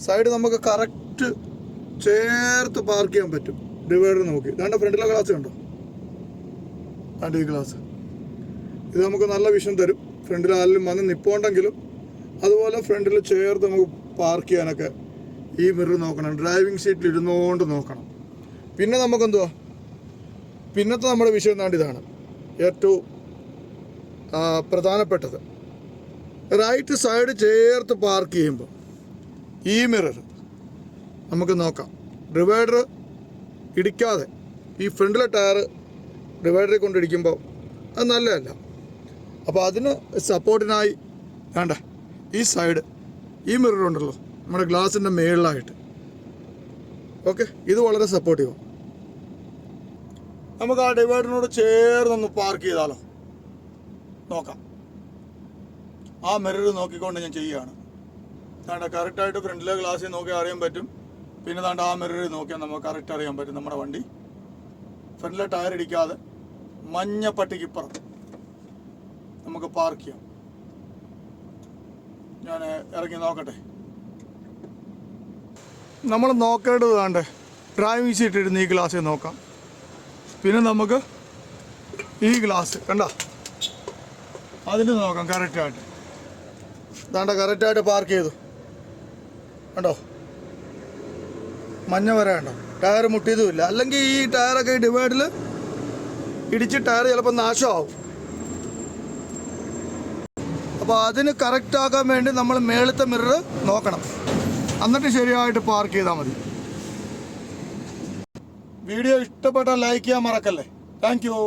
Side നമുക്ക് correct ചേർത്ത് park ചെയ്യാൻ പറ്റും. ഡിവൈഡർ നോക്കി ഇതാണ്ട് ഫ്രണ്ടിലെ ഗ്ലാസ് കണ്ടോ, ആണ്ട് ഈ ഗ്ലാസ് ഇത് നമുക്ക് നല്ല വിഷൻ തരും. ഫ്രണ്ടിൽ ആരെങ്കിലും വന്ന് നിൽപ്പുണ്ടെങ്കിലും അതുപോലെ ഫ്രണ്ടിൽ ചേർത്ത് നമുക്ക് പാർക്ക് ചെയ്യാനൊക്കെ ഈ മിറർ നോക്കണം. ഡ്രൈവിംഗ് സീറ്റിൽ ഇരുന്നുകൊണ്ട് നോക്കണം. പിന്നെ നമുക്കെന്തുവാ പിന്നത്തെ നമ്മുടെ വിഷയം താണ്ട് ഇതാണ് ഏറ്റവും പ്രധാനപ്പെട്ടത്. റൈറ്റ് സൈഡ് ചേർത്ത് പാർക്ക് ചെയ്യുമ്പോൾ ഈ മിറർ നമുക്ക് നോക്കാം. ഡിവൈഡർ ഇടിക്കാതെ ഈ ഫ്രണ്ടിലെ ടയർ ഡിവൈഡറിൽ കൊണ്ടിടിക്കുമ്പോൾ അത് നല്ലതല്ല. അപ്പോൾ അതിന് സപ്പോർട്ടിനായി വേണ്ട ഈ സൈഡ് ഈ മിറർ ഉണ്ടല്ലോ നമ്മുടെ ഗ്ലാസിൻ്റെ മേളിലായിട്ട്. ഓക്കെ, ഇത് വളരെ സപ്പോർട്ടീവാണ്. നമുക്ക് ആ ഡിവൈഡറിനോട് ചേർന്നൊന്ന് പാർക്ക് ചെയ്താലോ നോക്കാം. ആ മിറർ നോക്കിക്കൊണ്ട് ഞാൻ ചെയ്യുകയാണ്. താണ്ട കറക്റ്റായിട്ട് ഫ്രണ്ടിലെ ഗ്ലാസ്സിൽ നോക്കിയാൽ അറിയാൻ പറ്റും. പിന്നെ താണ്ട ആ മിററിൽ നോക്കിയാൽ നമുക്ക് കറക്റ്റ് അറിയാൻ പറ്റും നമ്മുടെ വണ്ടി ഫ്രണ്ടിലെ ടയർ ഇടിക്കാതെ മഞ്ഞപ്പട്ടിക്കിപ്പുറം നമുക്ക് പാർക്ക് ചെയ്യാം. ഞാൻ ഇറങ്ങി നോക്കട്ടെ. നമ്മൾ നോക്കേണ്ടത് താണ്ടേ ഡ്രൈവിംഗ് സീറ്റ് ഇരുന്ന് ഈ ഗ്ലാസ്സിൽ നോക്കാം. പിന്നെ നമുക്ക് ഈ ഗ്ലാസ് കണ്ട അതിൽ നോക്കാം കറക്റ്റായിട്ട്. താണ്ട കറക്റ്റായിട്ട് പാർക്ക് ചെയ്തു കണ്ടോ, മഞ്ഞ വര കണ്ടോ, ടയർ മുട്ടിയതുമില്ല. അല്ലെങ്കിൽ ഈ ടയറൊക്കെ ഈ ഡിവൈഡിൽ ഇടിച്ച് ടയർ ചിലപ്പോൾ നാശമാവും. അപ്പോൾ അതിന് കറക്റ്റാക്കാൻ വേണ്ടി നമ്മൾ മേളത്തെ മിറർ നോക്കണം. എന്നിട്ട് ശരിയായിട്ട് പാർക്ക് ചെയ്താൽ മതി. വീഡിയോ ഇഷ്ടപ്പെട്ടാൽ ലൈക്ക് ചെയ്യാൻ മറക്കല്ലേ. Thank you.